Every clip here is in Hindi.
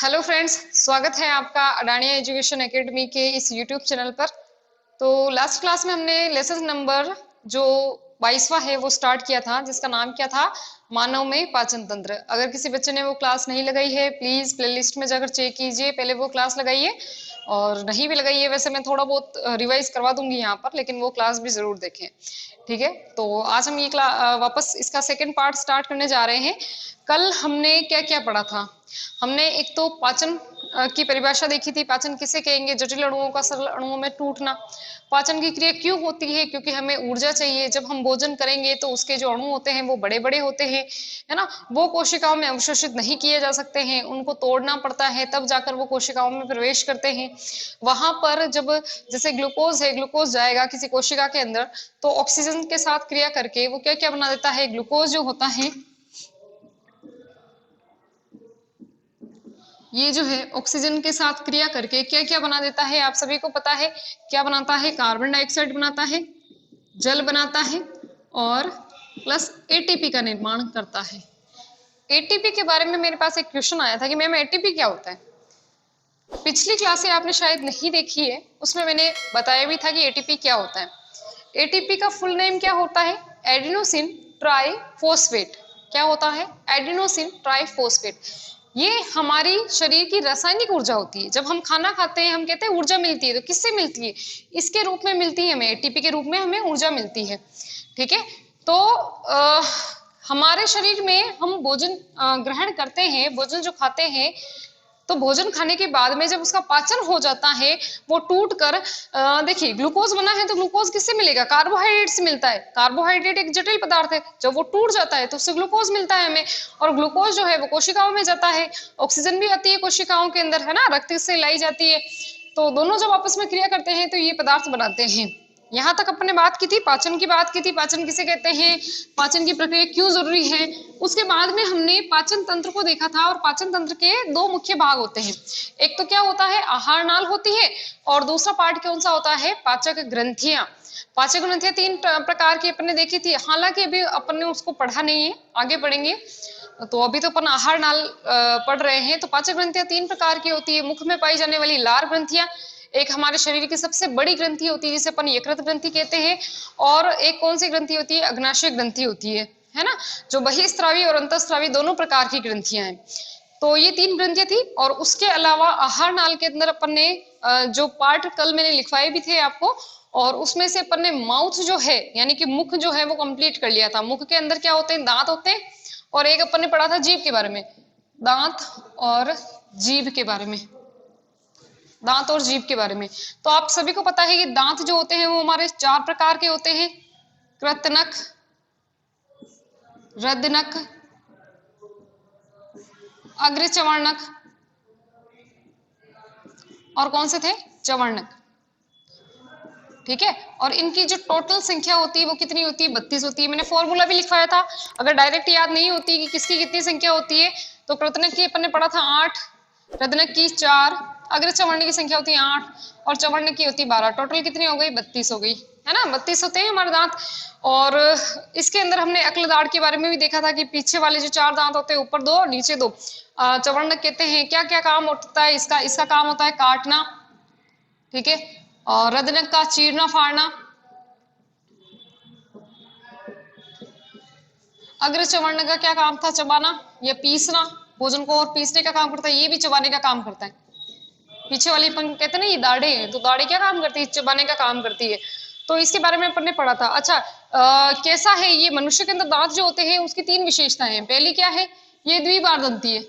हेलो फ्रेंड्स, स्वागत है आपका अडानिया एजुकेशन एकेडमी के इस यूट्यूब चैनल पर। तो लास्ट क्लास में हमने लेसन नंबर जो 22वां है वो स्टार्ट किया था, जिसका नाम क्या था, मानव में पाचन तंत्र। अगर किसी बच्चे ने वो क्लास नहीं लगाई है, प्लीज प्लेलिस्ट में जाकर चेक कीजिए, पहले वो क्लास लगाइए। और नहीं भी लगाइए, वैसे मैं थोड़ा बहुत रिवाइज करवा दूंगी यहाँ पर, लेकिन वो क्लास भी जरूर देखें। ठीक है, तो आज हम ये वापस इसका सेकंड पार्ट स्टार्ट करने जा रहे हैं। कल हमने क्या क्या पढ़ा था? हमने एक तो पाचन की परिभाषा देखी थी। पाचन किसे कहेंगे? जटिल अणुओं का सरल अणुओं में टूटना। पाचन की क्रिया क्यों होती है? क्योंकि हमें ऊर्जा चाहिए। जब हम भोजन करेंगे तो उसके जो अणु होते हैं वो बड़े बड़े होते हैं, है ना। वो कोशिकाओं में अवशोषित नहीं किए जा सकते हैं, उनको तोड़ना पड़ता है, तब जाकर वो कोशिकाओं में प्रवेश करते हैं। वहां पर जब जैसे ग्लूकोज है, ग्लूकोज जाएगा किसी कोशिका के अंदर, तो ऑक्सीजन के साथ क्रिया करके वो क्या क्या बना देता है? ग्लूकोज जो होता है, ये जो है ऑक्सीजन के साथ क्रिया करके क्या क्या बना देता है? आप सभी को पता है क्या बनाता है? कार्बन डाइऑक्साइड बनाता है, जल बनाता है, और प्लस एटीपी का निर्माण करता है। एटीपी के बारे में मेरे पास एक क्वेश्चन आया था कि मैम एटीपी क्या होता है। पिछली क्लासे आपने शायद नहीं देखी है, उसमें मैंने बताया भी था कि एटीपी क्या होता है। एटीपी का फुल नेम क्या होता है? Adenosine triphosphate. क्या होता है? Adenosine triphosphate. ये हमारी शरीर की रासायनिक ऊर्जा होती है। जब हम खाना खाते हैं हम कहते हैं ऊर्जा मिलती है, तो किससे मिलती है? इसके रूप में मिलती है हमें, एटीपी के रूप में हमें ऊर्जा मिलती है। ठीक है, तो हमारे शरीर में हम भोजन ग्रहण करते हैं, भोजन जो खाते हैं, तो भोजन खाने के बाद में जब उसका पाचन हो जाता है, वो टूट कर देखिए ग्लूकोज बना है, तो ग्लूकोज किससे मिलेगा? कार्बोहाइड्रेट से मिलता है। कार्बोहाइड्रेट एक जटिल पदार्थ है, जब वो टूट जाता है तो उससे ग्लूकोज मिलता है हमें, और ग्लूकोज जो है वो कोशिकाओं में जाता है। ऑक्सीजन भी आती है कोशिकाओं के अंदर, है ना, रक्त से लाई जाती है। तो दोनों जब आपस में क्रिया करते हैं तो ये पदार्थ बनाते हैं। यहाँ तक अपने बात की थी, पाचन की बात की थी, पाचन किसे कहते हैं, पाचन की प्रक्रिया क्यों जरूरी है। उसके बाद में हमने पाचन तंत्र को देखा था, और पाचन तंत्र के दो मुख्य भाग होते हैं। एक तो क्या होता है, आहार नाल होती है, और दूसरा पार्ट कौन सा होता है? पाचक ग्रंथियां। पाचक ग्रंथियां तीन प्रकार की अपने देखी थी, हालांकि अभी अपन ने उसको पढ़ा नहीं है, आगे पढ़ेंगे। तो अभी तो अपन आहार नाल पढ़ रहे हैं। तो पाचक ग्रंथियां तीन प्रकार की होती है। मुख में पाई जाने वाली लार ग्रंथियां, एक हमारे शरीर की सबसे बड़ी ग्रंथि होती है जिसे अपन यकृत ग्रंथि कहते हैं, और एक कौन सी ग्रंथि होती है? अग्नाशय ग्रंथि होती है ना, जो बहिस्त्रावी और अंतःस्त्रावी दोनों प्रकार की ग्रंथियां हैं। तो ये तीन ग्रंथियां थी, और उसके अलावा आहार नाल के अंदर अपन ने जो पार्ट कल मैंने लिखवाए भी थे आपको, और उसमें से अपन ने माउथ जो है, यानी कि मुख जो है वो कंप्लीट कर लिया था। मुख के अंदर क्या होते हैं? दांत होते हैं, और एक अपन ने पढ़ा था जीभ के बारे में, दांत और जीभ के बारे में, दांत और जीभ के बारे में। तो आप सभी को पता है कि दांत जो होते हैं वो हमारे चार प्रकार के होते हैं: कृतनक, रदनक, अग्र चवर्णक, और कौन से थे? चवर्णक। ठीक है, और इनकी जो टोटल संख्या होती है वो कितनी होती है? 32 होती है। मैंने फॉर्मूला भी लिखवाया था, अगर डायरेक्ट याद नहीं होती कि किसकी कितनी संख्या होती है, तो कृतनक की अपन ने पढ़ा था 8, रदनक की 4, अग्र चवर्ण की संख्या होती है 8, और चवर्ण की होती है 12। टोटल कितनी हो गई? 32 हो गई, है ना। 32 होते हैं हमारे दांत। और इसके अंदर हमने अक्ल दाढ़ के बारे में भी देखा था कि पीछे वाले जो 4 दांत होते हैं, ऊपर 2 और नीचे 2, चवर्ण कहते हैं। क्या क्या काम होता है इसका? इसका काम होता है काटना, ठीक है, और रदनक का चीरना फाड़ना। अग्र चवर्ण का क्या काम था? चबाना या पीसना, भोजन को और पीसने का काम करता है। ये भी चबाने का काम करता है। पीछे वाली अपन कहते हैं ना ये दाढ़े, तो दाढ़े क्या काम करती है? चबाने का काम करती है। तो इसके बारे में अपन ने पढ़ा था। अच्छा, कैसा है ये? मनुष्य के अंदर दांत जो होते हैं उसकी 3 विशेषताएं हैं। पहली क्या है? ये द्विबार दंती है।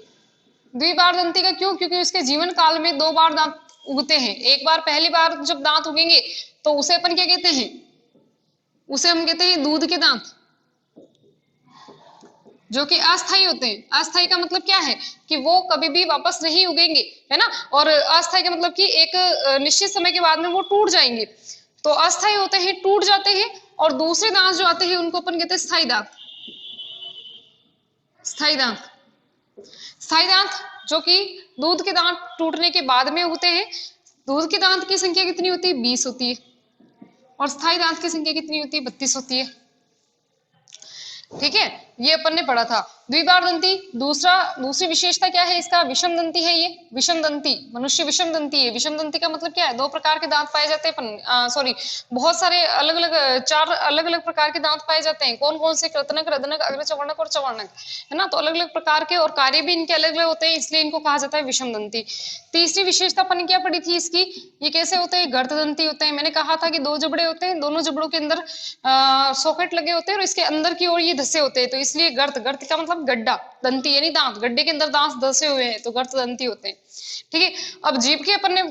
द्विबार दंती का क्यों? क्योंकि उसके जीवन काल में 2 बार दांत उगते हैं। एक बार, पहली बार जब दांत उगेंगे तो उसे अपन क्या कहते हैं? उसे हम कहते हैं दूध के दांत, जो कि अस्थायी होते हैं। अस्थायी का मतलब क्या है? कि वो कभी भी वापस नहीं उगेंगे, है ना। और अस्थायी का मतलब कि एक निश्चित समय के बाद में वो टूट जाएंगे। तो अस्थायी होते हैं, टूट जाते हैं। और दूसरे दांत जो आते हैं उनको अपन कहते हैं स्थायी दांत। स्थायी दांत, स्थायी दांत जो कि दूध के दांत टूटने के बाद में उगते हैं। दूध के दांत की संख्या कितनी होती है? 20 होती है, और स्थायी दांत की संख्या कितनी होती है? 32 होती है। ठीक है, ये अपन ने पढ़ा था। द्विबार दंती, दूसरी विशेषता क्या है इसका, विषम दंती है। ये विषम दंती, मनुष्य विषम दंती है। विषम दंती का मतलब क्या है, दो प्रकार के दांत पाए जाते हैं, सॉरी बहुत सारे अलग अलग, चार अलग अलग प्रकार के दांत पाए जाते हैं। कौन कौन से, कृतनक, रदनक, अग्रचवर्णक और चवर्णक, है ना। तो अलग अलग प्रकार के, और कार्य भी इनके अलग अलग होते हैं, इसलिए इनको कहा जाता है विषम दंती। तीसरी विशेषता अपन ने क्या पढ़ी थी इसकी, ये कैसे होते हैं, गर्त दंती होते हैं। मैंने कहा था कि दो जबड़े होते हैं, दोनों जबड़ों के अंदर सॉकेट लगे होते हैं और इसके अंदर की ओर ये धसे होते हैं, तो इसलिए गर्त, गर्त का मतलब गड्ढा, दंती यानी दांत, गड्ढे के अंदर दांत धसे हुए हैं तो गर्त दंती होते हैं। ठीक है, अब जीभ के अपन ने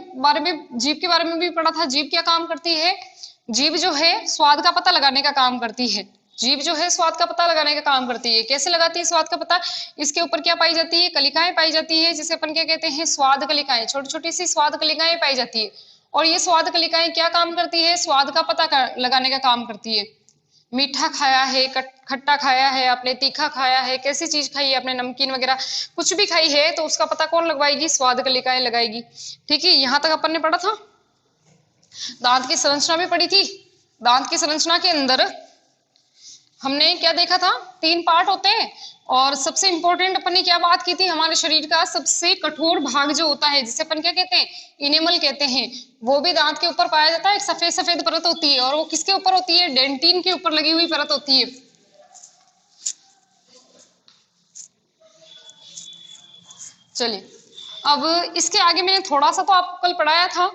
जीभ के बारे में भी पढ़ा था। जीभ क्या काम करती है, जीभ जो है स्वाद का पता लगाने का काम करती है। जीभ जो है स्वाद का पता लगाने का काम करती है। कैसे लगाती है स्वाद का पता, इसके ऊपर क्या पाई जाती है, कलिकाएं पाई जाती है, जिसे अपन क्या कहते हैं, स्वाद कलिकाएं। छोटी छोटी सी स्वाद कलिकाएं पाई जाती है, और ये स्वाद कलिकाएं क्या काम करती है, स्वाद का पता लगाने का काम करती है। मीठा खाया है, खट्टा खाया है आपने, तीखा खाया है, कैसी चीज खाई है आपने, नमकीन वगैरह कुछ भी खाई है, तो उसका पता कौन लगवाएगी, स्वाद कलिकाएं लगाएगी। ठीक है, यहां तक अपन ने पढ़ा था। दांत की संरचना भी पढ़ी थी। दांत की संरचना के अंदर हमने क्या देखा था, 3 पार्ट होते हैं, और सबसे इंपॉर्टेंट अपन ने क्या बात की थी, हमारे शरीर का सबसे कठोर भाग जो होता है, जिसे अपन क्या कहते हैं, इनेमल कहते हैं, वो भी दांत के ऊपर पाया जाता है। एक सफेद सफेद परत होती है, और वो किसके ऊपर होती है, डेंटिन के ऊपर लगी हुई परत होती है। चलिए, अब इसके आगे मैंने थोड़ा सा तो आपको कल पढ़ाया था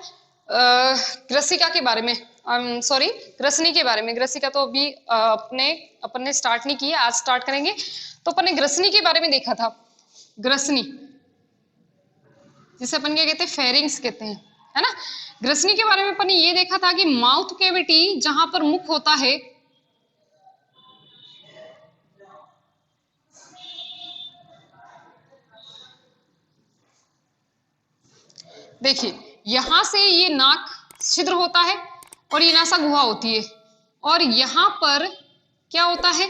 ग्रसिका के बारे में, सॉरी ग्रसनी के बारे में। ग्रसिका तो अभी अपन ने स्टार्ट नहीं किया, आज स्टार्ट करेंगे। तो अपन ने ग्रसनी के बारे में देखा था। ग्रसनी जिसे अपन क्या कहते हैं, फेरिंग्स कहते हैं, है ना। ग्रसनी के बारे में अपन ने ये देखा था कि माउथ कैविटी जहां पर मुख होता है, देखिए यहां से ये नाक छिद्र होता है, और ये नासा गुहा होती है, और यहां पर क्या होता है,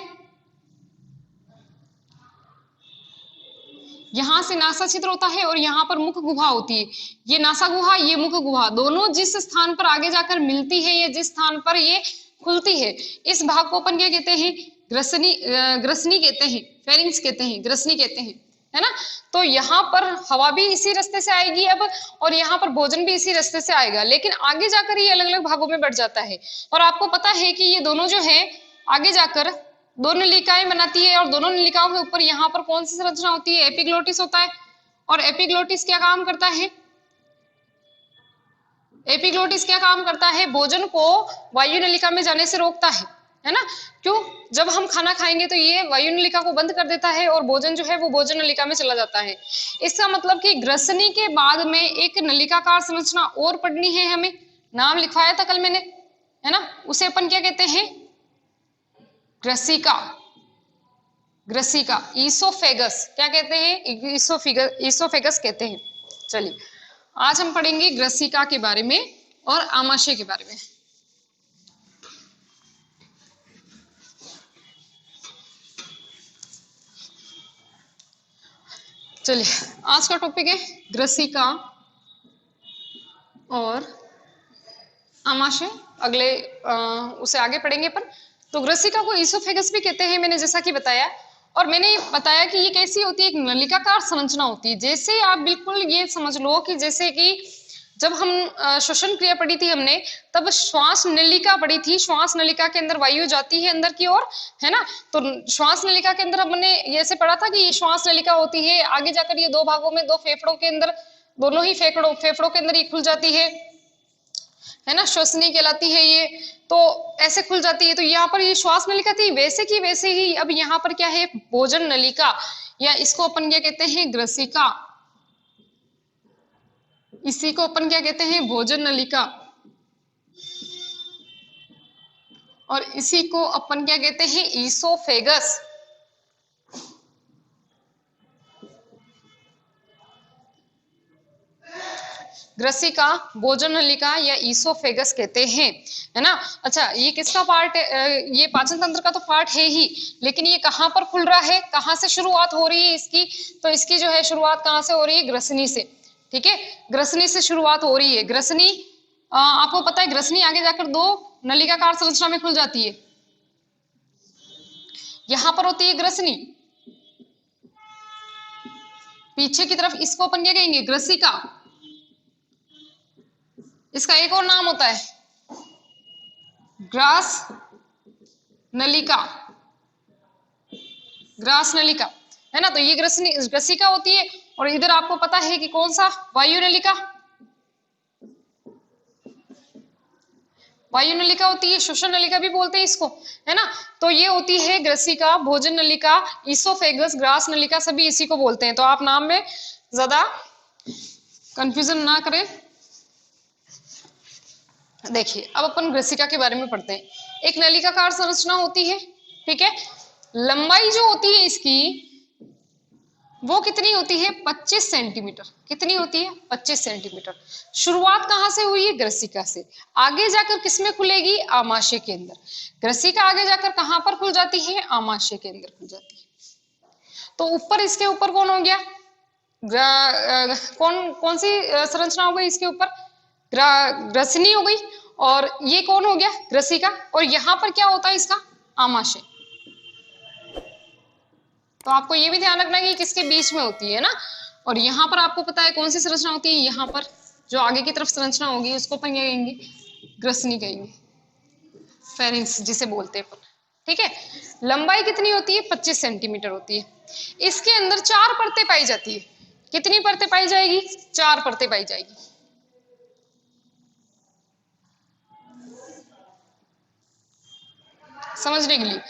यहां से नासा छिद्र होता है, और यहां पर मुख गुहा होती है। ये नासा गुहा, ये मुख गुहा, दोनों जिस स्थान पर आगे जाकर मिलती है, या जिस स्थान पर ये खुलती है, इस भाग को अपन क्या कहते हैं, ग्रसनी, ग्रसनी कहते हैं, फेरिंग्स कहते हैं, ग्रसनी कहते हैं, है ना। तो यहाँ पर हवा भी इसी रास्ते से आएगी अब, और यहाँ पर भोजन भी इसी रास्ते से आएगा, लेकिन आगे जाकर ये अलग अलग भागों में बढ़ जाता है। और आपको पता है कि ये दोनों जो है आगे जाकर दो नलिकाएं बनाती है, और दोनों नलिकाओं के ऊपर यहाँ पर कौन सी संरचना होती है, एपिग्लोटिस होता है। और एपिग्लोटिस क्या काम करता है, एपिग्लोटिस क्या काम करता है, भोजन को वायु नलिका में जाने से रोकता है ना। क्यों, जब हम खाना खाएंगे तो ये वायु नलिका को बंद कर देता है, और भोजन जो है वो भोजन नलिका में चला जाता है। इसका मतलब कि ग्रसनी के बाद में एक नलिकाकार संरचना और पढ़नी है हमें, नाम लिखवाया था कल मैंने, है ना। उसे अपन क्या कहते हैं, ग्रसिका, ग्रसिका, ईसोफेगस क्या कहते हैं, ईसोफेगस कहते हैं। चलिए, आज हम पढ़ेंगे ग्रसिका के बारे में और आमाशय के बारे में। चलिए, आज का टॉपिक है ग्रसिका और आमाशय। उसे आगे पढ़ेंगे अपन। तो ग्रसिका को ईसोफेगस भी कहते हैं, मैंने जैसा कि बताया। और मैंने बताया कि ये कैसी होती है, एक नलिकाकार संरचना होती है। जैसे आप बिल्कुल ये समझ लो कि जैसे कि जब हम श्वसन क्रिया पढ़ी थी हमने, तब श्वास नलिका पढ़ी थी। श्वास नलिका के अंदर वायु जाती है अंदर की ओर, है ना। तो श्वास नलिका के अंदर हमने ऐसे पढ़ा था कि ये श्वास नलिका होती है, आगे जाकर ये दो भागों में, दो फेफड़ों के अंदर, दोनों ही फेफड़ों के अंदर ये खुल जाती है ना, श्वसनी कहलाती है ये। तो ऐसे खुल जाती है। तो यहाँ पर ये श्वास नलिका थी, वैसे की वैसे ही अब यहाँ पर क्या है, भोजन नलिका, या इसको अपन क्या कहते हैं, ग्रसिका। इसी को अपन क्या कहते हैं, भोजन नलिका, और इसी को अपन क्या कहते हैं, ईसोफेगस। ग्रसिका, भोजन नलिका या ईसोफेगस कहते हैं, है ना। अच्छा, ये किसका पार्ट है, ये पाचन तंत्र का तो पार्ट है ही, लेकिन ये कहाँ पर खुल रहा है, कहाँ से शुरुआत हो रही है इसकी, तो इसकी जो है शुरुआत कहाँ से हो रही है, ग्रसनी से। ठीक है, ग्रसनी से शुरुआत हो रही है। ग्रसनी, आपको पता है ग्रसनी आगे जाकर दो नलिकाकार संरचना में खुल जाती है। यहां पर होती है ग्रसनी, पीछे की तरफ इसको अपन क्या कहेंगे, ग्रसिका। इसका एक और नाम होता है ग्रास नलिका, ग्रास नलिका, है ना। तो ये ग्रसिका होती है। और इधर आपको पता है कि कौन सा, वायु नलिका, वायु नलिका होती है, श्वसन नलिका भी बोलते हैं इसको, है ना। तो ये होती है ग्रसिका, भोजन नलिका, ईसोफेगस, ग्रास नलिका, सभी इसी को बोलते हैं। तो आप नाम में ज्यादा कंफ्यूजन ना करें। देखिए अब अपन ग्रसिका के बारे में पढ़ते हैं। एक नलिकाकार संरचना होती है, ठीक है। लंबाई जो होती है इसकी वो कितनी होती है, 25 सेंटीमीटर। कितनी होती है, 25 सेंटीमीटर। शुरुआत कहां से हुई है, ग्रसिका से। आगे जाकर किसमें खुलेगी, आमाशय के अंदर। ग्रसिका आगे जाकर कहां पर खुल जाती है, आमाशय के अंदर खुल जाती है। तो ऊपर, इसके ऊपर कौन हो गया, कौन सी संरचना हो गई इसके ऊपर, ग्रसनी हो गई। और ये कौन हो गया, ग्रसिका। और यहां पर क्या होता है इसका, आमाशय। तो आपको ये भी ध्यान रखना है कि किसके बीच में होती है ना। और यहाँ पर आपको पता है कौन सी संरचना होती है, यहाँ पर जो आगे की तरफ संरचना होगी उसको अपन कहेंगे, ग्रसनी कहेंगे, फेरिंक्स जिसे बोलते हैं। ठीक है, लंबाई कितनी होती है, 25 सेंटीमीटर होती है। इसके अंदर 4 परतें पाई जाती है। कितनी परतें पाई जाएगी, 4 परतें पाई जाएगी। समझने के लिए,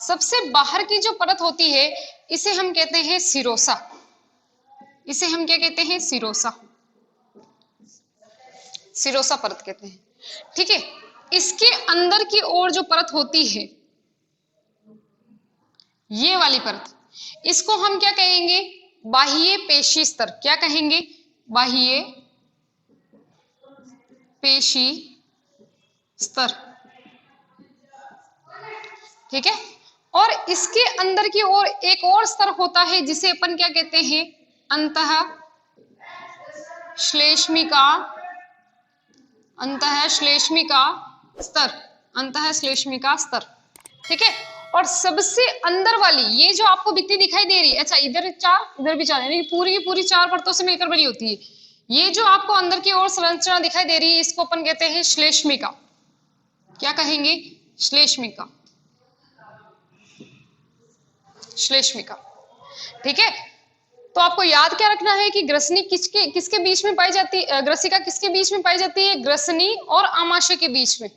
सबसे बाहर की जो परत होती है इसे हम कहते हैं सिरोसा। इसे हम क्या कहते हैं, सिरोसा, सिरोसा परत कहते हैं। ठीक है, इसके अंदर की ओर जो परत होती है, ये वाली परत, इसको हम क्या कहेंगे, बाह्य पेशी स्तर। क्या कहेंगे, बाह्य पेशी स्तर। ठीक है, और इसके अंदर की ओर एक और स्तर होता है जिसे अपन क्या कहते हैं, अंतः श्लेष्मिका, अंतः श्लेष्मिका स्तर, अंतः श्लेष्मिका स्तर। ठीक है, और सबसे अंदर वाली ये जो आपको भित्ति दिखाई दे रही है, अच्छा इधर 4 इधर भी 4, यानी पूरी की पूरी 4 परतों से मिलकर बनी होती है। ये जो आपको अंदर की ओर संरचना दिखाई दे रही है इसको अपन कहते हैं श्लेष्मिका। क्या कहेंगे, श्लेष्मिका, श्लेष्मिका। ठीक है, तो आपको याद क्या रखना है कि ग्रसनी किसके बीच में पाई जाती है, ग्रसिका किसके बीच में पाई जाती है, ग्रसनी और आमाशय के बीच में।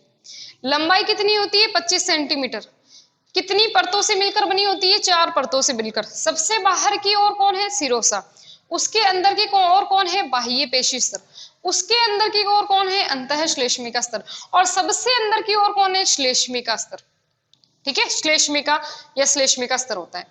लंबाई कितनी होती है, 25 सेंटीमीटर। कितनी परतों से मिलकर बनी होती है, 4 परतों से मिलकर। सबसे बाहर की ओर कौन है, सिरोसा। उसके अंदर की ओर कौन है, बाह्य पेशी स्तर। उसके अंदर की ओर कौन है, अंतः श्लेष्मिका स्तर। और सबसे अंदर की ओर कौन है, श्लेष्मिका स्तर। ठीक है, श्लेष्मिका या श्लेष्मिका स्तर होता है।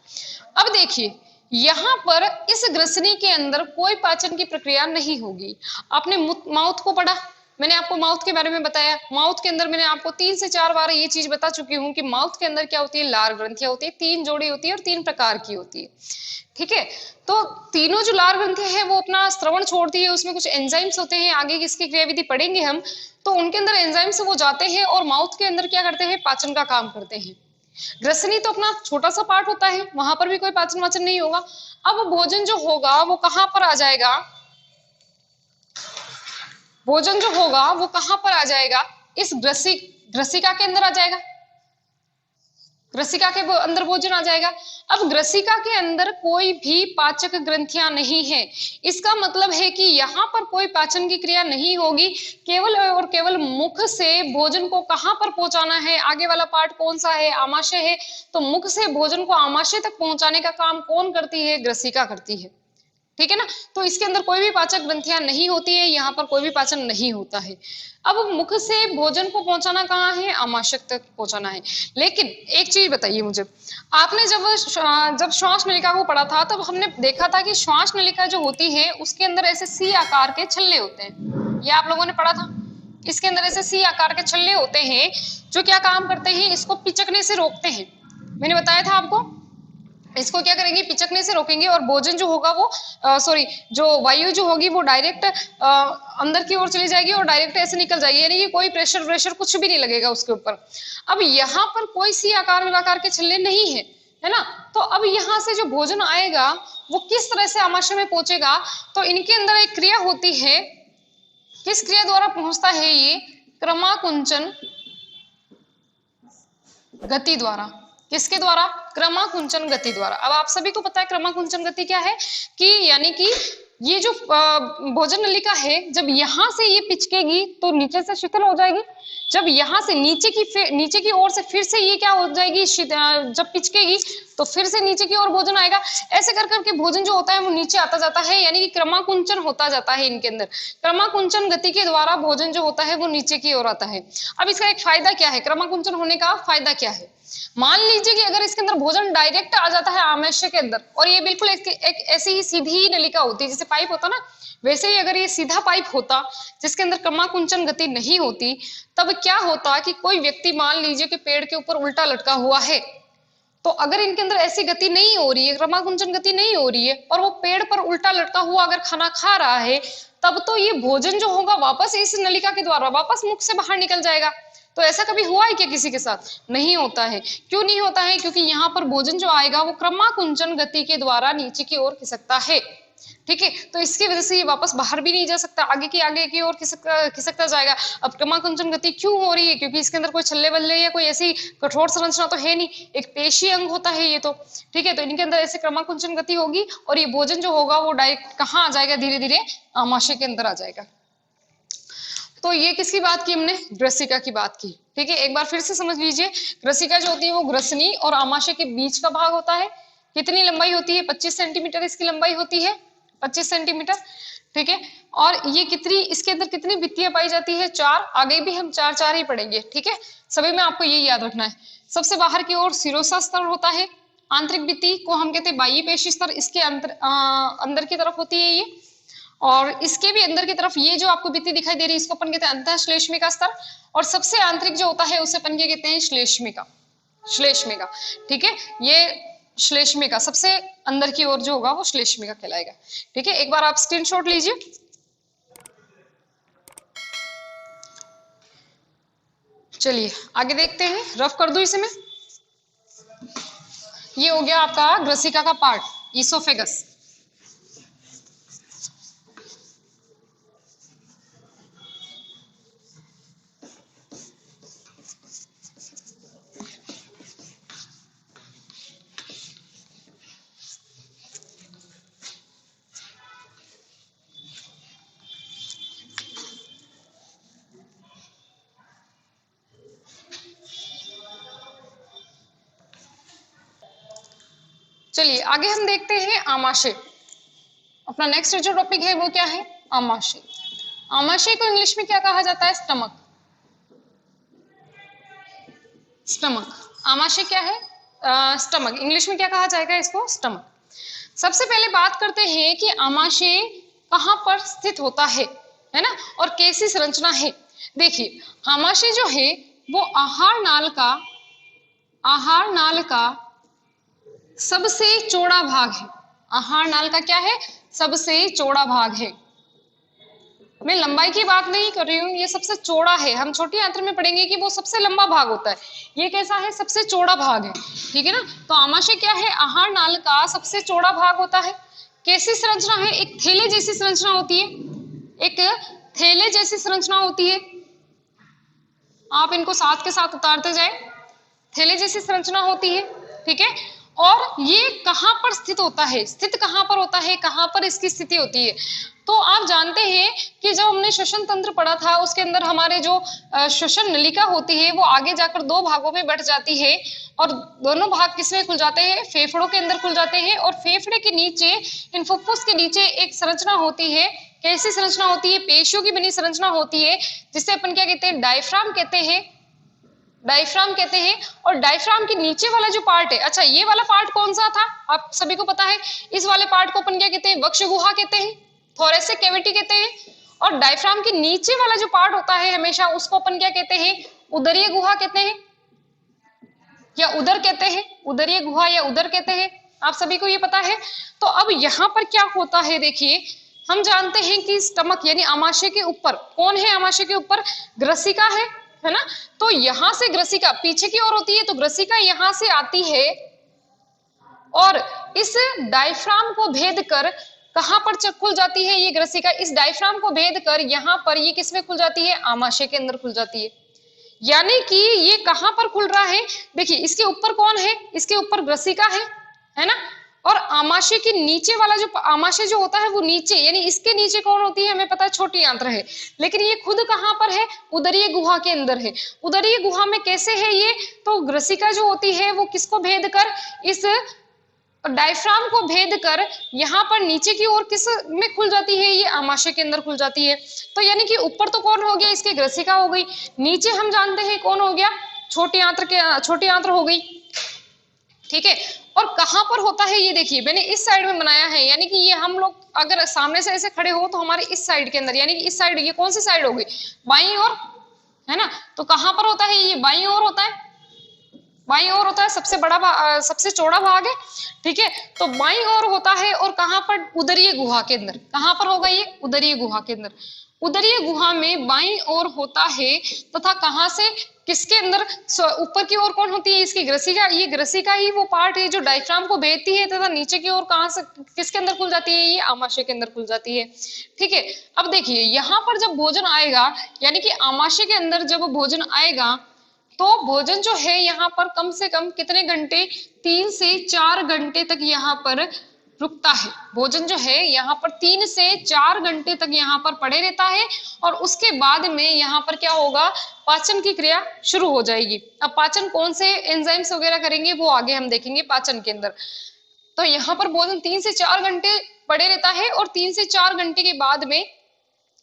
अब देखिए यहां पर इस ग्रसनी के अंदर कोई पाचन की प्रक्रिया नहीं होगी। आपने माउथ को पढ़ा, मैंने आपको माउथ के बारे में बताया। माउथ के अंदर मैंने आपको 3 से 4 बार ये चीज बता चुकी हूँ कि माउथ के अंदर क्या होती है, लार ग्रंथियां होती है। 3 जोड़ी होती है और 3 प्रकार की होती है। ठीक है, तो तीनों जो लार ग्रंथियां हैं वो अपना स्रवण छोड़ती है, उसमें कुछ एंजाइम्स होते हैं, आगे इसकी क्रियाविधि पढ़ेंगे हम। तो उनके अंदर एंजाइम्स वो जाते हैं और माउथ के अंदर क्या करते हैं, पाचन का काम करते हैं। ग्रसनी तो अपना छोटा सा पार्ट होता है, वहां पर भी कोई पाचन वाचन नहीं होगा। अब भोजन जो होगा वो कहां पर आ जाएगा, भोजन जो होगा वो कहां पर आ जाएगा, इस ग्रसिका के अंदर आ जाएगा। ग्रसिका के अंदर भोजन आ जाएगा। अब ग्रसिका के अंदर कोई भी पाचक ग्रंथियां नहीं है। इसका मतलब है कि यहाँ पर कोई पाचन की क्रिया नहीं होगी। केवल और केवल मुख से भोजन को कहां पर पहुंचाना है, आगे वाला पार्ट कौन सा है, आमाशय है। तो मुख से भोजन को आमाशय तक पहुंचाने का काम कौन करती है, ग्रसिका करती है। ठीक है ना, तो इसके अंदर कोई भी पाचक ग्रंथियां नहीं होती है, यहाँ पर कोई भी पाचन नहीं होता है। अब मुख से भोजन को पहुंचाना कहाँ है, आमाशय तक पहुंचाना है। लेकिन एक चीज बताइए मुझे, आपने जब श्वास नलिका को पढ़ा था तब हमने देखा था कि श्वास नलिका जो होती है उसके अंदर ऐसे सी आकार के छल्ले होते हैं। ये आप लोगों ने पढ़ा था, इसके अंदर ऐसे सी आकार के छल्ले होते हैं जो क्या काम करते हैं, इसको पिचकने से रोकते हैं। मैंने बताया था आपको, इसको क्या करेंगे, पिचकने से रोकेंगे और भोजन जो होगा वो जो वायु जो होगी वो डायरेक्ट अंदर की ओर चली जाएगी और डायरेक्ट ऐसे निकल जाएगी, यानी कि कोई प्रेशर कुछ भी नहीं लगेगा उसके ऊपर। अब यहाँ पर कोई सी आकार के छल्ले नहीं है, है ना। तो अब यहाँ से जो भोजन आएगा वो किस तरह से आमाशय में पहुंचेगा, तो इनके अंदर एक क्रिया होती है, किस क्रिया द्वारा पहुंचता है ये, क्रमाकुंचन गति द्वारा। किसके द्वारा, क्रमाकुंचन गति द्वारा। अब आप सभी को पता है क्रमाकुंचन गति क्या है, कि यानी कि ये जो भोजन नलिका है, जब यहाँ से ये पिचकेगी तो नीचे से शिथिल हो जाएगी, जब यहाँ से नीचे की ओर से फिर से ये क्या हो जाएगी, जब पिचकेगी तो फिर से नीचे की ओर भोजन आएगा। ऐसे कर करके भोजन जो होता है वो नीचे आता जाता है, यानी कि क्रमाकुंचन होता जाता है इनके अंदर। क्रमाकुंचन गति के द्वारा भोजन जो होता है वो नीचे की ओर आता है। अब इसका एक फायदा क्या है, क्रमाकुंचन होने का फायदा क्या है, मान लीजिए कि अगर इसके अंदर भोजन डायरेक्ट आ जाता है आमाशय के अंदर, और ये बिल्कुल एक ऐसी ही सीधी नलिका होती है, जैसे पाइप होता ना, वैसे ही अगर ये सीधा पाइप होता जिसके अंदर क्रमाकुंचन गति नहीं होती, तब क्या होता कि कोई व्यक्ति मान लीजिए कि पेड़ के ऊपर उल्टा लटका हुआ है, तो अगर इनके अंदर ऐसी गति नहीं हो रही है, क्रमाकुंचन गति नहीं हो रही है, और वो पेड़ पर उल्टा लटका हुआ अगर खाना खा रहा है, तब तो ये भोजन जो होगा वापस इस नलिका के द्वारा वापस मुख से बाहर निकल जाएगा। तो ऐसा कभी हुआ है क्या किसी के साथ, नहीं होता है। क्यों नहीं होता है, क्योंकि यहाँ पर भोजन जो आएगा वो क्रमाकुंचन गति के द्वारा नीचे की ओर खिसकता है, ठीक है। तो इसकी वजह से ये वापस बाहर भी नहीं जा सकता, आगे की ओर खिसकता जाएगा। अब क्रमाकुंचन गति क्यों हो रही है, क्योंकि इसके अंदर कोई छल्ले बल्ले या कोई ऐसी कठोर संरचना तो है नहीं, एक पेशी अंग होता है ये तो, ठीक है। तो इनके अंदर ऐसे क्रमाकुंचन गति होगी और ये भोजन जो होगा वो डायरेक्ट कहाँ आ जाएगा, धीरे धीरे आमाशय के अंदर आ जाएगा। तो ये किसकी बात की हमने, ग्रसिका की बात की, ठीक है। एक बार फिर से समझ लीजिए, ग्रसिका जो होती है वो ग्रसनी और आमाशय के बीच का भाग होता है। कितनी लंबाई होती है, 25 सेंटीमीटर इसकी लंबाई होती है, 25 सेंटीमीटर, ठीक है। और ये कितनी, इसके अंदर कितनी भित्तियां पाई जाती है, 4। आगे भी हम 4 ही पढ़ेंगे, ठीक है। सभी में आपको ये याद रखना है। सबसे बाहर की ओर सिरोसा स्तर होता है, आंतरिक भित्ति को हम कहते हैं बाह्य पेशी स्तर, इसके अंदर की तरफ होती है ये, और इसके भी अंदर की तरफ ये जो आपको भित्ति दिखाई दे रही है इसको अपन कहते हैं अंतःश्लेष्मिका स्तर, और सबसे आंतरिक जो होता है उसे अपन क्या कहते हैं, श्लेष्मिका, ठीक है। ये श्लेष्मिका सबसे अंदर की ओर जो होगा वो श्लेष्मिका कहलाएगा, ठीक है। एक बार आप स्क्रीनशॉट लीजिए। चलिए आगे देखते हैं, रफ कर दूं इसे मैं। ये हो गया आपका ग्रसिका का पार्ट, ईसोफेगस। चलिए आगे हम देखते हैं आमाशय। अपना नेक्स्ट जो टॉपिक है वो क्या है, आमाशय। आमाशय को इंग्लिश में क्या कहा जाता है, स्टमक। आमाशय क्या है, स्टमक। इंग्लिश में क्या कहा जाएगा इसको, स्टमक। सबसे पहले बात करते हैं कि आमाशय कहाँ पर स्थित होता है ना, और कैसी संरचना है। देखिए आमाशय जो है वो आहार नाल का सबसे चौड़ा भाग है। आहार नाल का क्या है, सबसे चौड़ा भाग है। मैं लंबाई की बात नहीं कर रही हूँ, ये सबसे चौड़ा है। हम छोटी आंत्र में पढ़ेंगे कि वो सबसे लंबा भाग होता है, ये कैसा है, सबसे चौड़ा भाग है, ठीक है ना। तो आमाशय क्या है, आहार नाल का सबसे चौड़ा भाग होता है। कैसी संरचना है, एक थैले जैसी संरचना होती है, एक थैले जैसी संरचना होती है। आप इनको साथ के साथ उतारते जाए, थैले जैसी संरचना होती है, ठीक है। और ये कहाँ पर स्थित होता है, स्थित कहाँ पर होता है, कहाँ पर इसकी स्थिति होती है। तो आप जानते हैं कि जब हमने श्वसन तंत्र पढ़ा था उसके अंदर हमारे जो श्वसन नलिका होती है वो आगे जाकर 2 भागों में बढ़ जाती है, और दोनों भाग किसमें खुल जाते हैं, फेफड़ों के अंदर खुल जाते हैं। और फेफड़े के नीचे, इन फुफ्फुस के नीचे एक संरचना होती है। कैसी संरचना होती है, पेशियों की बनी संरचना होती है, जिसे अपन क्या कहते हैं, डायफ्राम कहते हैं, डायफ्राम कहते हैं। और डायफ्राम के नीचे वाला जो पार्ट है, अच्छा ये वाला पार्ट कौन सा था, आप सभी को पता है। इस वाले पार्ट को अपन क्या कहते हैं, वक्ष गुहा कहते हैं, थोरेसिक कैविटी कहते हैं। और डायफ्राम के नीचे वाला जो पार्ट होता है हमेशा, उसको अपन क्या कहते हैं, उदरीय गुहा कहते हैं, या उदर कहते हैं, उदरीय गुहा या उदर कहते हैं। आप सभी को ये पता है। तो अब यहाँ पर क्या होता है, देखिए हम जानते हैं कि स्टमक यानी आमाशय के ऊपर कौन है, आमाशय के ऊपर ग्रसिका है ना। तो यहां से ग्रसिका पीछे की ओर होती है, तो ग्रसिका यहां से आती है, और इस डायफ्राम को भेद कर कहां पर खुल जाती है ये ग्रसिका, इस डायफ्राम को भेद कर यहां पर ये किसमें खुल जाती है, आमाशय के अंदर खुल जाती है। यानी कि ये कहां पर खुल रहा है, देखिए इसके ऊपर कौन है, इसके ऊपर ग्रसिका है ना, और आमाशय के नीचे वाला जो आमाशय जो होता है वो नीचे, यानी इसके नीचे कौन होती है, हमें पता है छोटी आंत्र है, लेकिन ये खुद कहां पर है, उदरीय गुहा के अंदर है। उदरीय गुहा में कैसे है ये, तो ग्रसिका जो होती है वो किसको भेद कर, इस डायफ्राम को भेद कर यहाँ पर नीचे की ओर किस में खुल जाती है, ये आमाशय के अंदर खुल जाती है। तो यानी कि ऊपर तो कौन हो गया, इसकी ग्रसिका हो गई, नीचे हम जानते हैं कौन हो गया, छोटी आंत्र हो गई, ठीक है। और कहां पर होता है ये देखिए मैंने इस साइड में बनाया है, यानी कि ये हम लोग अगर सामने से ऐसे खड़े हो तो हमारे इस साइड के अंदर, यानी कि इस साइड, ये कौन सी साइड होगी, बाईं ओर, है ना। तो कहां पर होता है ये, बाईं ओर होता है, बाईं ओर होता है, सबसे बड़ा सबसे चौड़ा भाग है, ठीक है। तो बाईं ओर होता है, और कहां पर, उदरीय गुहा के अंदर, कहां पर होगा ये, उदरीय गुहा के अंदर, उदरीय गुहा में बाईं ओर होता है, तथा कहां से, किसके अंदर, ऊपर की ओर कौन होती है, इसकी ग्रसिका, ये ग्रसिका ही वो पार्ट है जो डायफ्राम को भेदती है, तथा नीचे की ओर कहां से किसके अंदर खुल जाती है, ये आमाशय के अंदर खुल जाती है, ठीक है। अब देखिए यहाँ पर जब भोजन आएगा, यानी कि आमाशय के अंदर जब भोजन आएगा, तो भोजन जो है यहाँ पर कम से कम कितने घंटे, 3 से 4 घंटे तक यहाँ पर रुकता है। भोजन जो है यहाँ पर 3 से 4 घंटे तक यहाँ पर पड़े रहता है, और उसके बाद में यहाँ पर क्या होगा, पाचन की क्रिया शुरू हो जाएगी। अब पाचन कौन से एंजाइम्स वगैरह करेंगे वो आगे हम देखेंगे पाचन के अंदर। तो यहाँ पर भोजन 3 से 4 घंटे पड़े रहता है, और 3 से 4 घंटे के बाद में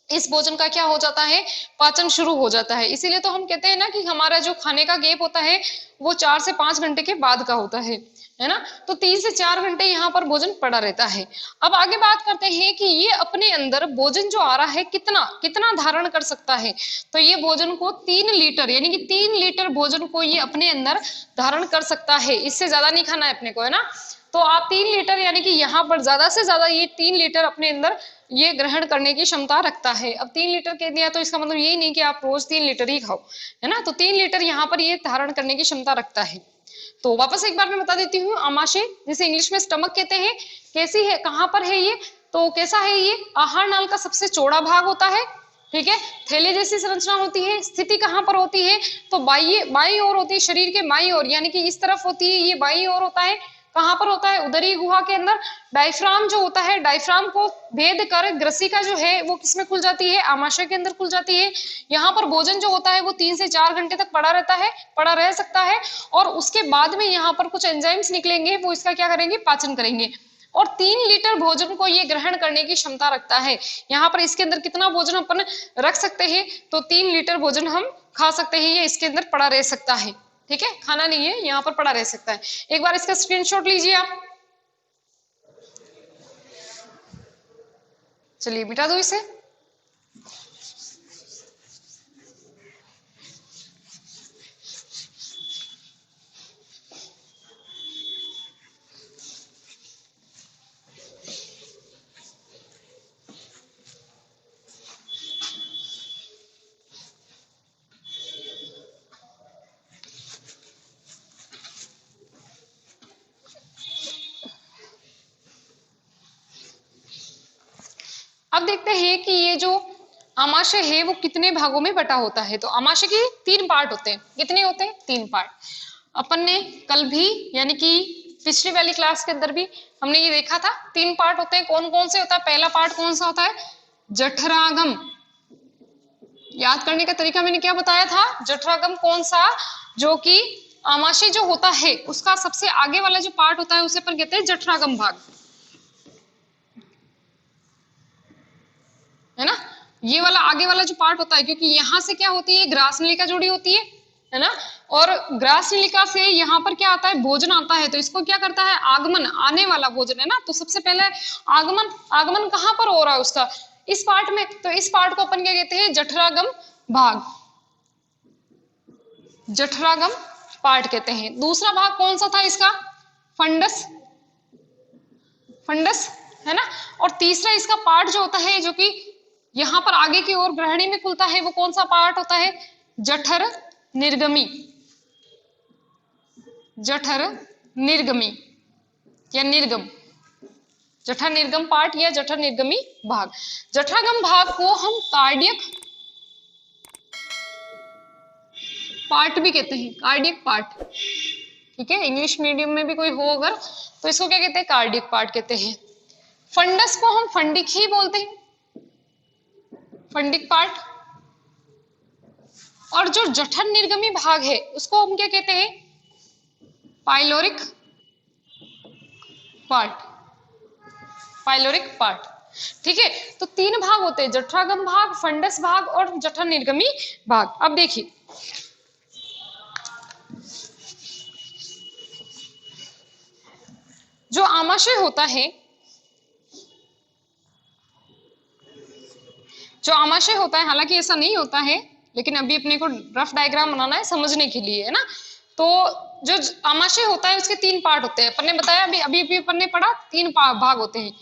इस भोजन का क्या हो जाता है, पाचन शुरू हो जाता है। इसीलिए तो हम कहते हैं ना कि हमारा जो खाने का गैप होता है वो 4 से 5 घंटे के बाद का होता है ना। तो 3 से 4 घंटे यहाँ पर भोजन पड़ा रहता है। अब आगे बात करते हैं कि ये अपने अंदर भोजन जो आ रहा है कितना कितना धारण कर सकता है। तो ये भोजन को 3 लीटर, यानी कि 3 लीटर भोजन को ये अपने अंदर धारण कर सकता है। इससे ज्यादा नहीं खाना है अपने को, है ना। तो आप 3 लीटर, यानी कि यहाँ पर ज्यादा से ज्यादा ये 3 लीटर अपने अंदर ये ग्रहण करने की क्षमता रखता है। अब 3 लीटर कह दिया तो इसका मतलब यही नहीं कि आप रोज 3 लीटर ही खाओ, है ना। तो 3 लीटर यहाँ पर ये धारण करने की क्षमता रखता है। तो वापस एक बार मैं बता देती हूँ, आमाशय जिसे इंग्लिश में स्टमक कहते हैं, कैसी है, कहाँ पर है ये, तो कैसा है ये, आहार नाल का सबसे चौड़ा भाग होता है, ठीक है। थैले जैसी संरचना होती है। स्थिति कहाँ पर होती है, तो बाईं ओर होती है, शरीर के बाईं ओर, यानी कि इस तरफ होती है, ये बाईं ओर होता है। कहां पर होता है, उदरीय गुहा के अंदर। डायफ्राम जो होता है, डायफ्राम को भेद कर ग्रसिका जो है वो किसमें खुल जाती है, आमाशय के अंदर खुल जाती है। यहाँ पर भोजन जो होता है वो 3 से 4 घंटे तक पड़ा रहता है, पड़ा रह सकता है, और उसके बाद में यहाँ पर कुछ एंजाइम्स निकलेंगे, वो इसका क्या करेंगे, पाचन करेंगे। और 3 लीटर भोजन को ये ग्रहण करने की क्षमता रखता है। यहाँ पर इसके अंदर कितना भोजन अपन रख सकते हैं, तो 3 लीटर भोजन हम खा सकते हैं, ये इसके अंदर पड़ा रह सकता है, ठीक है। खाना नहीं है, यहाँ पर पड़ा रह सकता है। एक बार इसका स्क्रीनशॉट लीजिए आप, चलिए मिटा दो इसे। अब देखते हैं कि ये जो आमाशय है वो कितने भागों में बटा होता है। तो आमाशय के 3 पार्ट होते हैं। कितने होते हैं, 3 पार्ट। अपन ने कल भी, यानी कि पिछली वाली क्लास के अंदर भी हमने ये देखा था, 3 पार्ट होते हैं। कौन कौन से होता है, पहला पार्ट कौन सा होता है, जठरागम। याद करने का तरीका मैंने क्या बताया था, जठरागम कौन सा, जो कि आमाशय जो होता है उसका सबसे आगे वाला जो पार्ट होता है उसे अपन कहते हैं जठरागम भाग, है ना। ये वाला आगे वाला जो पार्ट होता है, क्योंकि यहाँ से क्या होती है, ग्रास नलिका जुड़ी होती है ना। और ग्रास नलिका से यहाँ पर क्या आता है, भोजन आता है। तो इसको क्या करता है, आगमन, आने वाला भोजन, है ना। तो सबसे पहले आगमन कहाँ पर हो रहा है उसका, इस पार्ट में। तो इस पार्ट को अपन क्या कहते हैं, जठरागम भाग, जठरागम पार्ट कहते हैं। दूसरा भाग कौन सा था इसका, फंडस, फंडस, है ना। और तीसरा इसका पार्ट जो होता है, जो कि यहां पर आगे की ओर ग्रहणी में खुलता है, वो कौन सा पार्ट होता है, जठर निर्गमी, जठर निर्गमी, या निर्गम, जठर निर्गम पार्ट या जठर निर्गमी भाग। जठरागम भाग को हम कार्डियक पार्ट भी कहते हैं, कार्डियक पार्ट। ठीक है, इंग्लिश मीडियम में भी कोई हो अगर तो इसको क्या कहते हैं, कार्डियक पार्ट कहते हैं। फंडस को हम फंडिक ही बोलते हैं, फंडिक पार्ट। और जो जठर निर्गमी भाग है उसको हम क्या कहते हैं, पाइलोरिक पार्ट, पाइलोरिक पार्ट। ठीक है, तो तीन भाग होते हैं, जठरागम भाग, फंडस भाग और जठर निर्गमी भाग। अब देखिए जो आमाशय होता है, जो आमाशय होता है, हालांकि ऐसा नहीं होता है लेकिन अभी अपने को रफ डायग्राम बनाना है समझने के लिए, है ना। तो जो आमाशय होता है उसके तीन पार्ट होते हैं, अपन ने बताया अभी अभी अपन ने पढ़ा, तीन भाग होते हैं।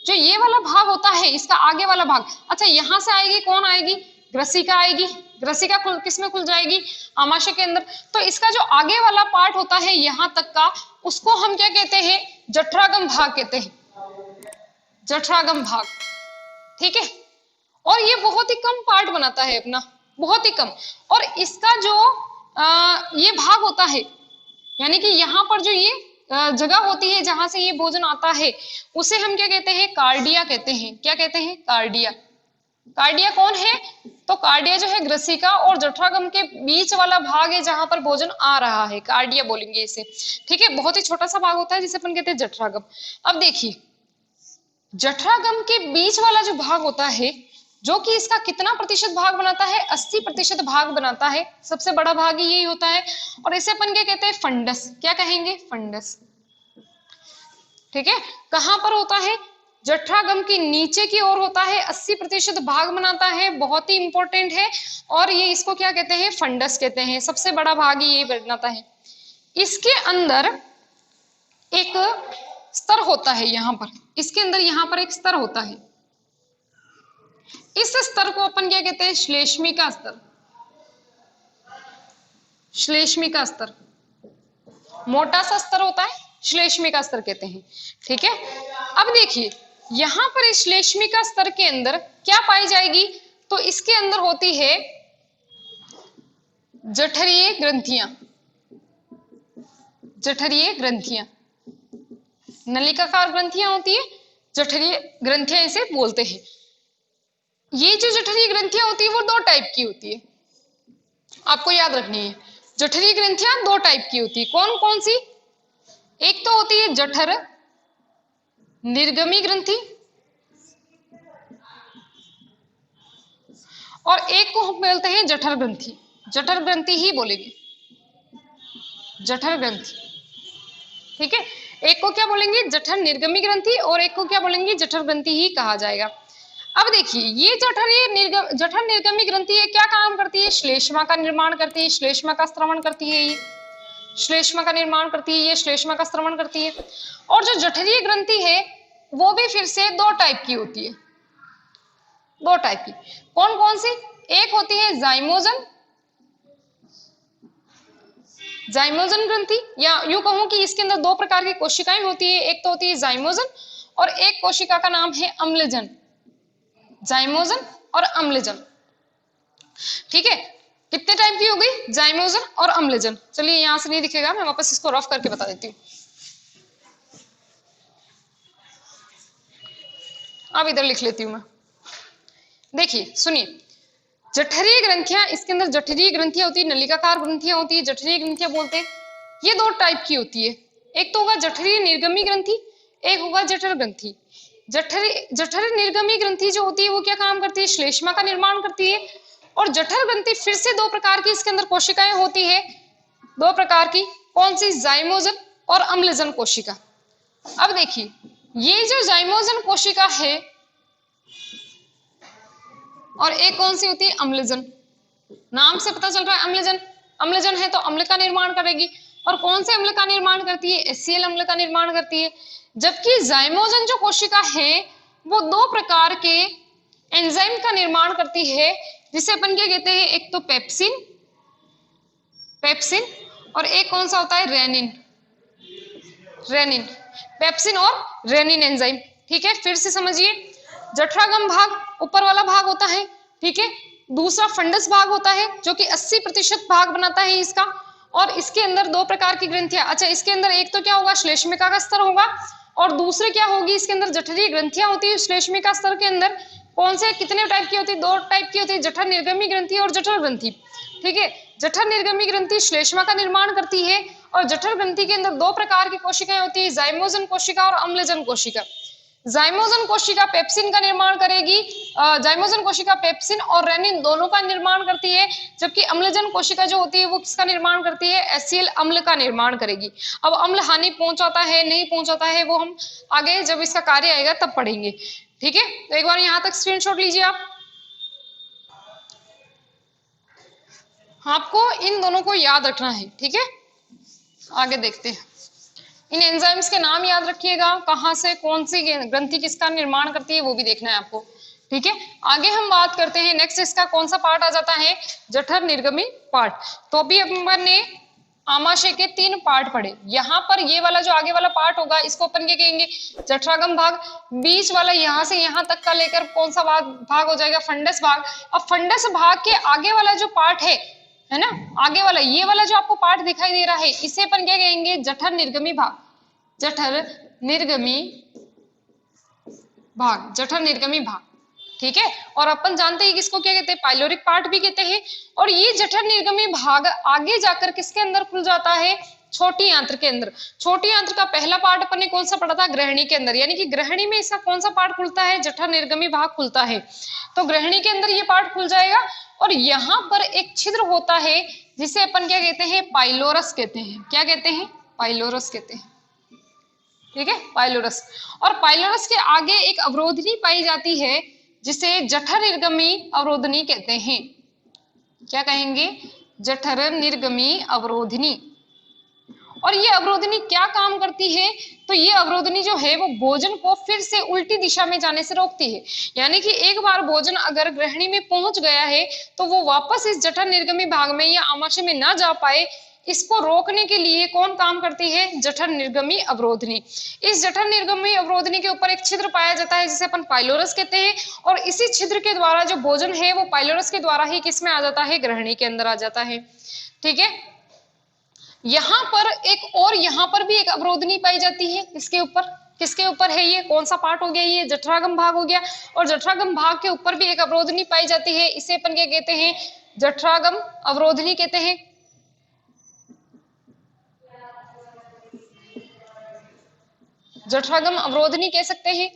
जो ये वाला भाग होता है, इसका आगे वाला भाग, अच्छा यहां से आएगी, कौन आएगी, ग्रसिका आएगी। ग्रसिका किसमें खुल जाएगी, आमाशय के अंदर। तो इसका जो आगे वाला पार्ट होता है यहां तक का, उसको हम क्या कहते हैं, जठरागम भाग कहते हैं, जठरागम भाग। ठीक है, और ये बहुत ही कम पार्ट बनाता है अपना, बहुत ही कम। और इसका जो ये भाग होता है, यानी कि यहाँ पर जो ये जगह होती है जहां से ये भोजन आता है, उसे हम क्या कहते हैं, कार्डिया कहते हैं। क्या कहते हैं, कार्डिया। कार्डिया कौन है, तो कार्डिया जो है ग्रसिका और जठरागम के बीच वाला भाग है जहां पर भोजन आ रहा है, कार्डिया बोलेंगे इसे। ठीक है, बहुत ही छोटा सा भाग होता है जिसे अपन कहते हैं जठरागम। अब देखिए जठरागम के बीच वाला जो भाग होता है, जो कि इसका कितना प्रतिशत भाग बनाता है, 80% भाग बनाता है, सबसे बड़ा भाग ही यही होता है। और इसे अपन क्या कहते हैं, फंडस। क्या कहेंगे, फंडस। ठीक है, कहां पर होता है, जठरागम की नीचे की ओर होता है, 80% भाग बनाता है, बहुत ही इंपॉर्टेंट है। और ये इसको क्या कहते हैं, फंडस कहते हैं, सबसे बड़ा भाग ही ये बनाता है। इसके अंदर एक स्तर होता है, यहां पर, इसके अंदर यहां पर एक स्तर होता है। इस स्तर को अपन क्या कहते हैं, श्लेष्मिका स्तर। श्लेष्मिका स्तर, मोटा सा स्तर होता है, श्लेष्मिका स्तर कहते हैं। ठीक है, अब देखिए यहां पर इस श्लेष्मिका स्तर के अंदर क्या पाई जाएगी, तो इसके अंदर होती है जठरीय ग्रंथियां। जठरीय ग्रंथियां, नलिकाकार ग्रंथियां होती है, जठरीय ग्रंथियां इसे बोलते हैं। ये जो जठरीय ग्रंथियां होती है वो दो टाइप की होती है, आपको याद रखनी है। जठरीय ग्रंथियां दो टाइप की होती है, कौन कौन सी, एक तो होती है जठर निर्गमी ग्रंथि, और एक को हम बोलते हैं जठर ग्रंथि। जठर ग्रंथि ही बोलेंगे, जठर ग्रंथि। ठीक है, एक को क्या बोलेंगे, जठर निर्गमी ग्रंथि, और एक को क्या बोलेंगे, जठर ग्रंथि ही कहा जाएगा। अब देखिए ये जठर निर्गमी ग्रंथि है, क्या काम करती है, श्लेष्मा का निर्माण करती है, श्लेष्मा का स्त्रवण करती है, ये श्लेष्मा का निर्माण करती है, ये श्लेष्मा का स्त्रवण करती है। और जो जठरीय ग्रंथि है वो भी फिर से दो टाइप की होती है, दो टाइप की। कौन कौन सी, एक होती है जाइमोजन, जाइमोजन ग्रंथि, या यूं कहूं कि इसके अंदर दो प्रकार की कोशिकाएं होती है, एक तो होती है जाइमोजन और एक कोशिका का नाम है अम्लजन, जाइमोजन और अम्लजन। ठीक है, कितने टाइप की हो गई, जाइमोजन और अम्लजन। चलिए यहां से नहीं दिखेगा, मैं वापस इसको रफ करके बता देती हूँ। अब इधर लिख लेती हूं मैं, देखिए सुनिए, जठरीय ग्रंथियां, इसके अंदर जठरीय ग्रंथियां होती है, नलिकाकार ग्रंथियां होती है, जठरीय ग्रंथियां बोलते हैं। ये दो टाइप की होती है, एक तो होगा जठरीय निर्गमी ग्रंथि, एक होगा जठर ग्रंथि। जठर निर्गमी ग्रंथि जो होती है वो क्या काम करती है, श्लेष्मा का निर्माण करती है। और जठर ग्रंथि फिर से दो प्रकार की इसके अंदर कोशिकाएं होती है, दो प्रकार की, कौन सी, जाइमोजन और अम्लजन कोशिका। अब देखिए ये जो जाइमोजन कोशिका है और एक कौन सी होती है, अम्लजन। नाम से पता चल रहा है अम्लजन, अम्लजन है तो अम्ल का निर्माण करेगी। और कौन से अम्ल का निर्माण करती है, HCl अम्ल का निर्माण करती है। जबकि जाइमोजन जो कोशिका है वो दो प्रकार के एंजाइम का निर्माण करती है, जिसे अपन क्या कहते हैं, एक तो पेप्सिन, पेप्सिन, और एक कौन सा होता है, रेनिन, रेनिन। पेप्सिन और रेनिन एंजाइम। ठीक है, फिर से समझिए, जठरागम भाग ऊपर वाला भाग होता है, ठीक है। दूसरा फंडस भाग होता है जो कि 80% भाग बनाता है इसका, और इसके अंदर दो प्रकार की ग्रंथियां, अच्छा इसके अंदर एक तो क्या होगा, श्लेष्मिका का स्तर होगा, और दूसरे क्या होगी, इसके अंदर जठरीय ग्रंथियां होती है। श्लेष्मिका स्तर के अंदर कौन से कितने टाइप की होती है, दो टाइप की होती है, जठर निर्गमी ग्रंथि और जठर ग्रंथि। ठीक है, जठर निर्गमी ग्रंथि श्लेष्मा का निर्माण करती है, और जठर ग्रंथि के अंदर दो प्रकार की कोशिकाएं होती है, जाइमोजन कोशिका और अम्लजन कोशिका। जाइमोजन कोशिका पेप्सिन का निर्माण करेगी, जाइमोजन कोशिका पेप्सिन और रेनिन दोनों का निर्माण करती है, जबकि अम्लजन कोशिका जो होती है वो किसका निर्माण करती है, एचसीएल अम्ल का निर्माण करेगी। अब अम्ल हानि पहुंचाता है नहीं पहुंचाता है वो हम आगे जब इसका कार्य आएगा तब पढ़ेंगे। ठीक है, तो एक बार यहां तक स्क्रीनशॉट लीजिए आप। आपको इन दोनों को याद रखना है, ठीक है। आगे देखते हैं, इन एंजाइम्स के नाम याद रखिएगा, कहां से कौन सी ग्रंथि किसका निर्माण करती है वो भी देखना है आपको। ठीक है, आगे हम बात करते हैं, नेक्स्ट इसका कौन सा पार्ट आ जाता है, जठर निर्गमी पार्ट। तो अभी अपन ने आमाशय के 3 पार्ट पढ़े, यहाँ पर ये वाला जो आगे वाला पार्ट होगा इसको अपन क्या कहेंगे, जठरागम भाग। बीच वाला यहाँ से यहाँ तक का लेकर कौन सा भाग हो जाएगा, फंडस भाग। अब फंडस भाग के आगे वाला जो पार्ट है ना, आगे वाला ये वाला जो आपको पार्ट दिखाई दे रहा है, इसे अपन क्या कहेंगे, जठर निर्गमी भाग। जठर निर्गमी भाग, जठर निर्गमी भाग। ठीक है, और अपन जानते हैं किसको क्या कहते हैं, पाइलोरिक पार्ट भी कहते हैं। और ये जठर निर्गमी भाग आगे जाकर किसके अंदर खुल जाता है, छोटी आंत्र के अंदर। छोटी आंत्र का पहला पार्ट अपन ने कौन सा पढ़ा था, ग्रहणी के अंदर, यानी कि ग्रहणी में इसका कौन सा पार्ट खुलता है, जठर निर्गमी भाग खुलता है। तो ग्रहणी के अंदर ये पार्ट खुल जाएगा, और यहाँ पर एक छिद्र होता है जिसे अपन क्या कहते हैं, पाइलोरस कहते हैं। क्या कहते हैं, पाइलोरस कहते हैं। ठीक है, पाइलोरस। और पाइलोरस के आगे एक अवरोधनी पाई जाती है जिसे जठर निर्गमी अवरोधनी कहते हैं। क्या कहेंगे, जठर निर्गमी अवरोधनी। और ये अवरोधनी क्या काम करती है, तो ये अवरोधनी जो है वो भोजन को फिर से उल्टी दिशा में जाने से रोकती है। यानी कि एक बार भोजन अगर ग्रहणी में पहुंच गया है तो वो वापस इस जठर निर्गमी भाग में या आमाशय में ना जा पाए, इसको रोकने के लिए कौन काम करती है, जठर निर्गमी अवरोधनी। इस जठर निर्गमी अवरोधनी के ऊपर एक छिद्र पाया जाता है जिसे अपन पाइलोरस कहते हैं, और इसी छिद्र के द्वारा जो भोजन है वो पाइलोरस के द्वारा ही किसमें आ जाता है, ग्रहणी के अंदर आ जाता है। ठीक है, यहाँ पर एक और यहाँ पर भी एक अवरोधनी पाई जाती है, इसके ऊपर, किसके ऊपर है ये, कौन सा पार्ट हो गया, ये जठरागम भाग हो गया। और जठरागम भाग के ऊपर भी एक अवरोधनी पाई जाती है, इसे अपन क्या कहते हैं, जठरागम अवरोधनी कहते हैं। जठरागम अवरोधनी कह सकते हैं,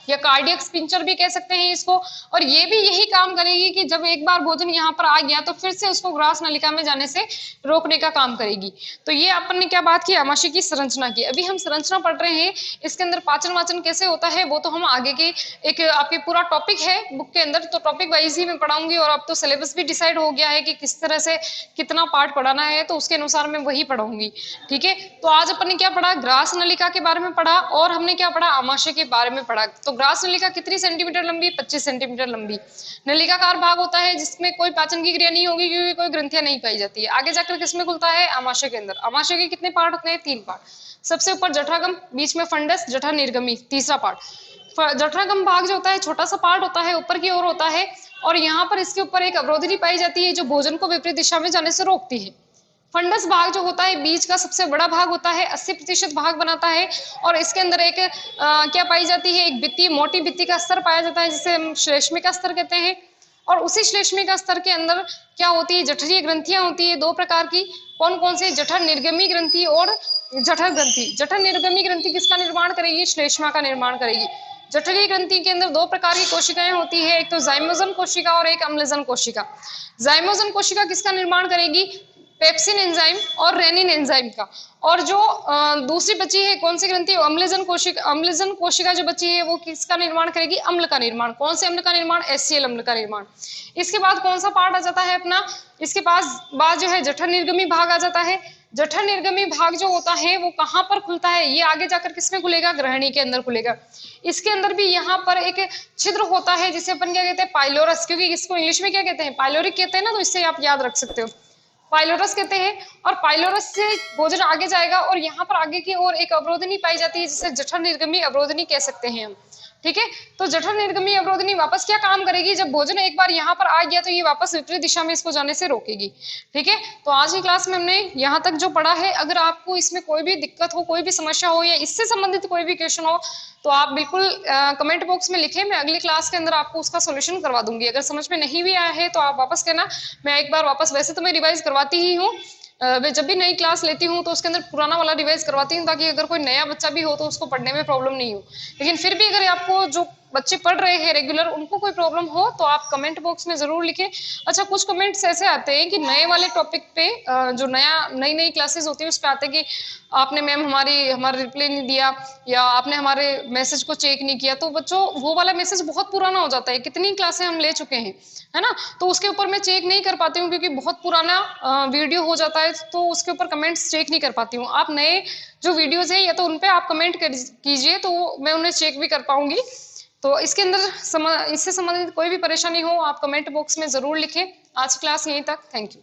या कार्डियक स्पिंचर भी कह सकते हैं इसको। और ये भी यही काम करेगी कि जब एक बार भोजन यहाँ पर आ गया तो फिर से उसको ग्रास नलिका में जाने से रोकने का काम करेगी। तो ये अपन ने क्या बात की, आमाशय की संरचना की। अभी हम संरचना पढ़ रहे हैं, इसके अंदर पाचन वाचन कैसे होता है वो तो हम आगे के एक आपके पूरा टॉपिक है बुक के अंदर, तो टॉपिक वाइज ही मैं पढ़ाऊंगी। और अब तो सिलेबस भी डिसाइड हो गया है कि किस तरह से कितना पार्ट पढ़ाना है, तो उसके अनुसार मैं वही पढ़ाऊंगी। ठीक है, तो आज अपन ने क्या पढ़ा, ग्रास नलिका के बारे में पढ़ा, और हमने क्या पढ़ा, आमाशय के बारे में पढ़ा। तो ग्रास नलिका कितनी सेंटीमीटर लंबी, 25 सेंटीमीटर लंबी नलिकाकार भाग होता है जिसमें कोई पाचन की क्रिया नहीं होगी क्योंकि कोई ग्रंथियां नहीं पाई जाती है। आगे जाकर किसमें खुलता है, आमाशय के अंदर। आमाशय के कितने पार्ट होते हैं, 3 पार्ट। सबसे ऊपर जठरागम, बीच में फंडस, जठर निर्गमी तीसरा पार्ट। जठरागम भाग जो होता है छोटा सा पार्ट होता है, ऊपर की ओर होता है, और यहाँ पर इसके ऊपर एक अवरोधनी पाई जाती है जो भोजन को विपरीत दिशा में जाने से रोकती है। फंडस भाग जो होता है बीच का सबसे बड़ा भाग होता है, 80% भाग बनाता है, और इसके अंदर एक क्या पाई जाती है, एक भित्ति, मोटी भित्ति का स्तर पाया जाता है जिसे हम श्लेष्मिका स्तर कहते हैं। और उसी श्लेष्मिका स्तर के अंदर क्या होती है, जठरीय ग्रंथियां होती है 2 प्रकार की। कौन कौन से, जठर निर्गमी ग्रंथि और जठर ग्रंथि। जठर निर्गमी ग्रंथि किसका निर्माण करेगी, श्लेष्मा का निर्माण करेगी। जठरीय ग्रंथि के अंदर 2 प्रकार की कोशिकाएं होती है, एक तो जाइमोजन कोशिका और एक अम्लजन कोशिका। जाइमोजन कोशिका किसका निर्माण करेगी, पेप्सिन एंजाइम और रेनिन एंजाइम का। और जो दूसरी बची है कौन सी ग्रंथि, अम्लजन कोशिका। अम्लजन कोशिका जो बची है वो किसका निर्माण करेगी, अम्ल का निर्माण। कौन से अम्ल का निर्माण, एचसीएल अम्ल का निर्माण। इसके बाद कौन सा पार्ट आ जाता है अपना, इसके पास बाद जो है जठर निर्गमी भाग आ जाता है। जठर निर्गमी भाग जो होता है वो कहाँ पर खुलता है, ये आगे जाकर किसमें खुलेगा, ग्रहणी के अंदर खुलेगा। इसके अंदर भी यहाँ पर एक छिद्र होता है जिसे अपन क्या कहते हैं, पाइलोरस, क्योंकि इसको इंग्लिश में क्या कहते हैं, पाइलोरिक कहते हैं ना, तो इससे आप याद रख सकते हो। पाइलोरस कहते हैं। और पाइलोरस से भोजन आगे जाएगा और यहाँ पर आगे की ओर एक अवरोधनी पाई जाती है जिसे जठर निर्गमी अवरोधनी कह सकते हैं हम। ठीक है, तो जठर निर्गमी अवरोधनी वापस क्या काम करेगी, जब भोजन एक बार यहाँ पर आ गया तो ये वापस विपरीत दिशा में इसको जाने से रोकेगी। ठीक है, तो आज की क्लास में हमने यहाँ तक जो पढ़ा है, अगर आपको इसमें कोई भी दिक्कत हो, कोई भी समस्या हो या इससे संबंधित कोई भी क्वेश्चन हो तो आप बिल्कुल कमेंट बॉक्स में लिखें, मैं अगली क्लास के अंदर आपको उसका सोल्यूशन करवा दूंगी। अगर समझ में नहीं भी आया है तो आप वापस कहना, मैं एक बार वापस, वैसे तो मैं रिवाइज करवाती ही हूँ, मैं जब भी नई क्लास लेती हूँ तो उसके अंदर पुराना वाला रिवाइज करवाती हूँ ताकि अगर कोई नया बच्चा भी हो तो उसको पढ़ने में प्रॉब्लम नहीं हो। लेकिन फिर भी अगर आपको जो बच्चे पढ़ रहे हैं रेगुलर उनको कोई प्रॉब्लम हो तो आप कमेंट बॉक्स में जरूर लिखें। अच्छा, कुछ कमेंट्स ऐसे आते हैं कि नए वाले टॉपिक पे जो नई क्लासेस होती है उस पर आते हैं कि आपने मैम हमारा रिप्लाई नहीं दिया या आपने हमारे मैसेज को चेक नहीं किया। तो बच्चों वो वाला मैसेज बहुत पुराना हो जाता है, कितनी क्लासें हम ले चुके हैं, है ना, तो उसके ऊपर मैं चेक नहीं कर पाती हूँ क्योंकि बहुत पुराना वीडियो हो जाता है, तो उसके ऊपर कमेंट्स चेक नहीं कर पाती हूँ। आप नए जो वीडियोज है या तो उन पे आप कमेंट कीजिए तो मैं उन्हें चेक भी कर पाऊंगी। तो इसके अंदर इससे संबंधित कोई भी परेशानी हो आप कमेंट बॉक्स में जरूर लिखें। आज क्लास यहीं तक, थैंक यू।